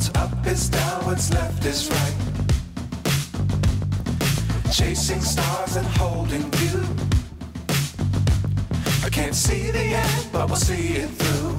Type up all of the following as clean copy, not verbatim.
What's up is down, what's left is right. Chasing stars and holding you. I can't see the end, but we'll see it through.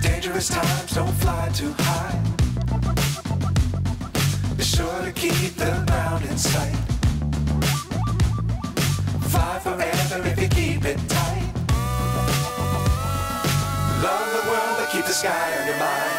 Dangerous times, don't fly too high. Be sure to keep the ground in sight. Fly forever if you keep it tight. Love the world, but keep the sky on your mind.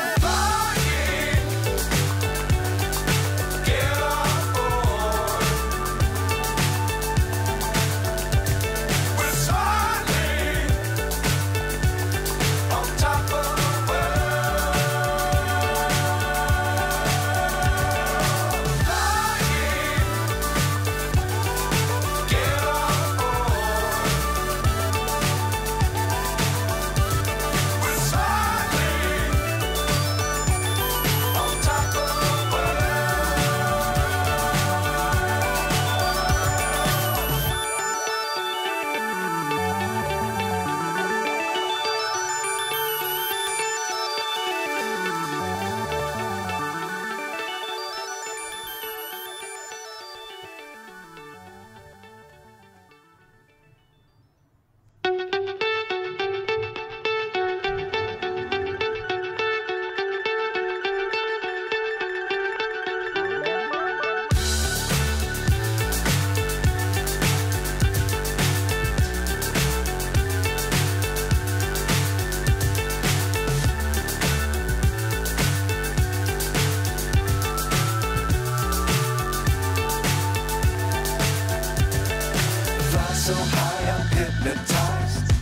So high I'm hypnotized.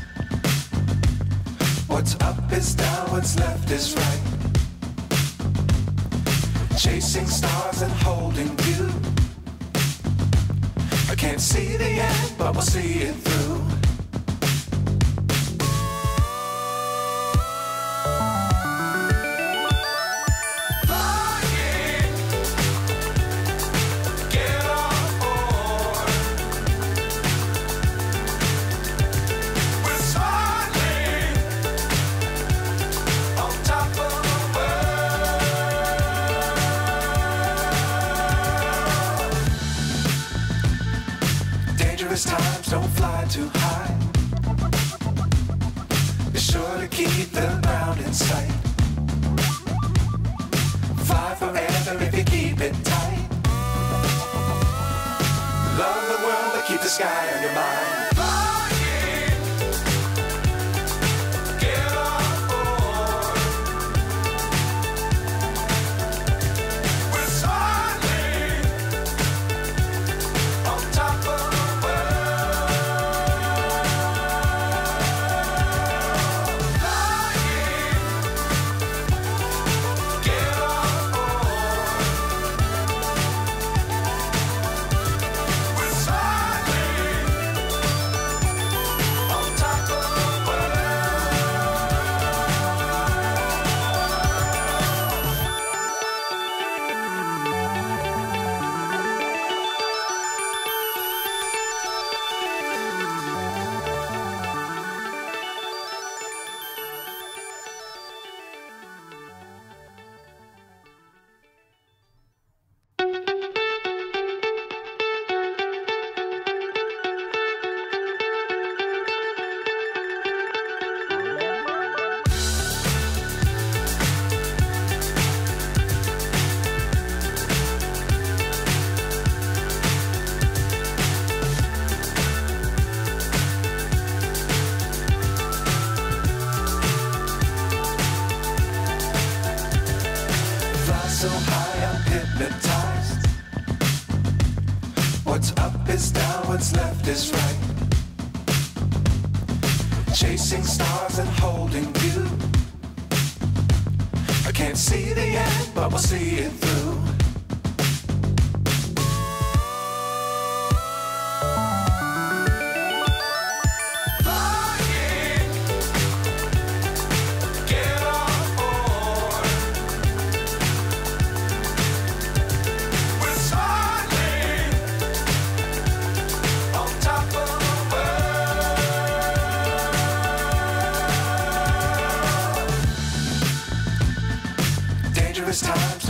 What's up is down, what's left is right. Chasing stars and holding you. I can't see the end, but we'll see it through. Dangerous times, don't fly too high. Be sure to keep the ground in sight. Fly forever if you keep it tight. Love the world, but keep the sky on your mind. So high I'm hypnotized. What's up is down, what's left is right. Chasing stars and holding you. I can't see the end, but we'll see it through.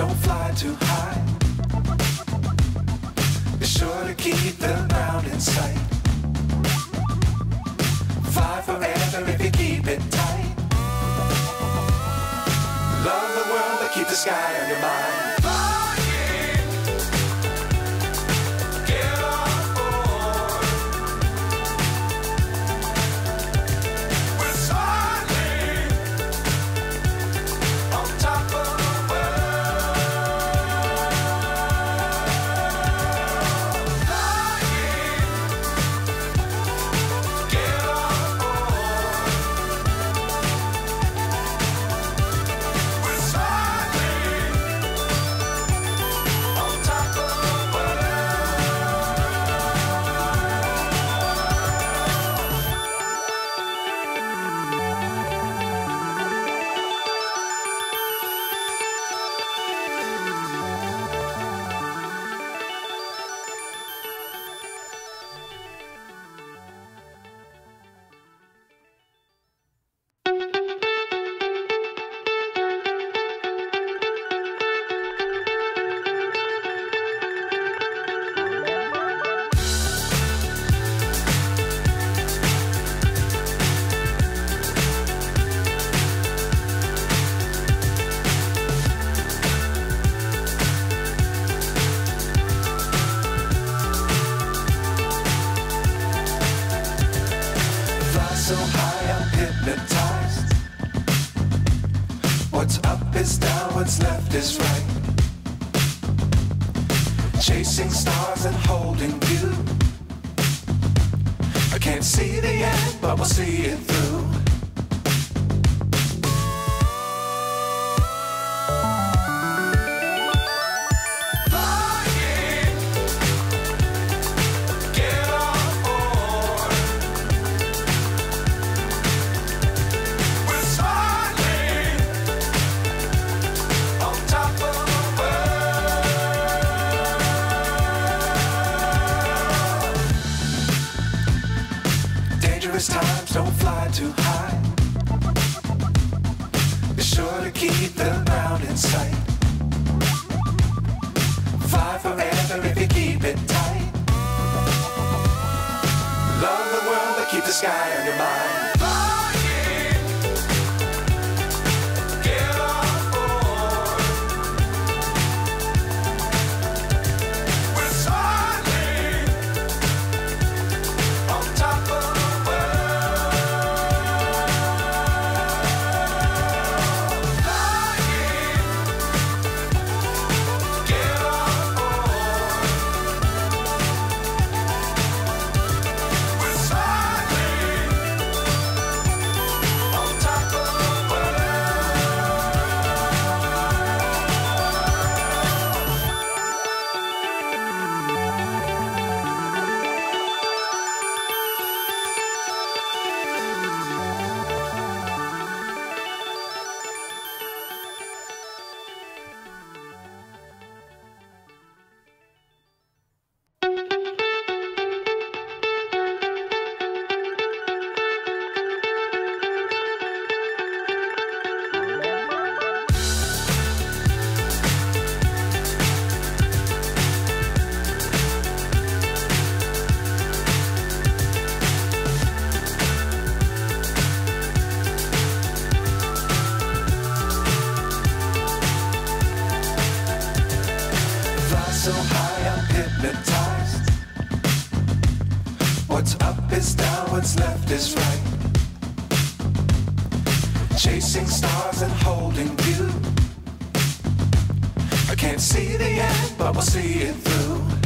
don't fly too high. Be sure to keep the ground in sight. Fly forever if you keep it tight. Love the world, but keep the sky on your mind. So high I'm hypnotized. What's up is down, what's left is right. Chasing stars and holding you. I can't see the end, but we'll see it through. Times don't fly too high. Be sure to keep the ground in sight. Fly forever if you keep it tight. Love the world, but keep the sky on your mind. So high I'm hypnotized. What's up is down, what's left is right. Chasing stars and holding you. I can't see the end, but we'll see it through.